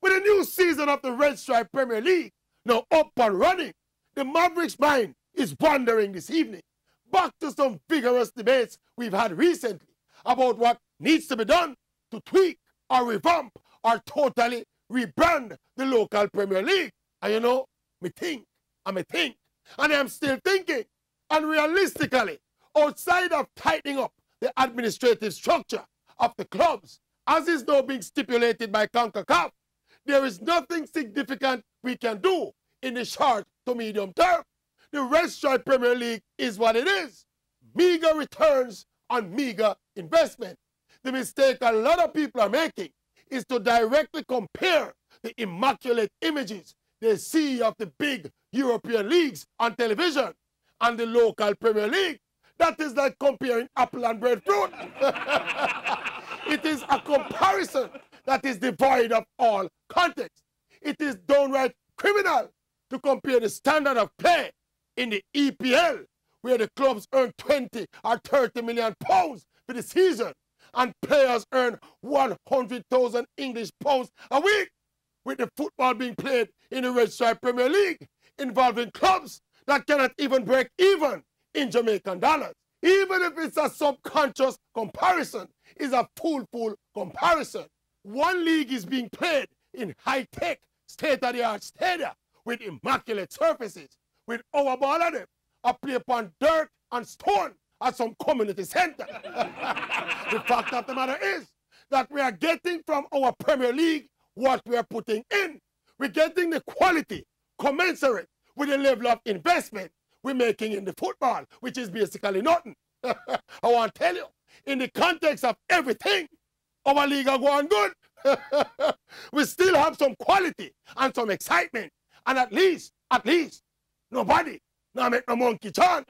With a new season of the Red Stripe Premier League now up and running, the Mavericks' mind is wandering this evening back to some vigorous debates we've had recently about what needs to be done to tweak or revamp or totally rebrand the local Premier League. And you know, me think, and I'm still thinking. And realistically, outside of tightening up the administrative structure of the clubs, as is now being stipulated by CONCACAF, there is nothing significant we can do in the short to medium term. The Red Stripe Premier League is what it is. Meager returns on meager investment. The mistake a lot of people are making is to directly compare the immaculate images they see of the big European leagues on television and the local Premier League. That is like comparing apple and breadfruit. It is a comparison that is devoid of all context. It is downright criminal to compare the standard of play in the EPL, where the clubs earn 20 or 30 million pounds for the season, and players earn 100,000 English pounds a week, with the football being played in the Red Stripe Premier League, involving clubs that cannot even break even in Jamaican dollars. Even if it's a subconscious comparison, it's a fool comparison. One league is being played in high-tech, state-of-the-art stadia with immaculate surfaces, with our ball of them are play upon dirt and stone at some community center. The fact of the matter is that we are getting from our Premier League what we are putting in. We're getting the quality commensurate with the level of investment we're making in the football, which is basically nothing. I want to tell you, in the context of everything, our league are going good. We still have some quality and some excitement. And at least, nobody now make no monkey chant.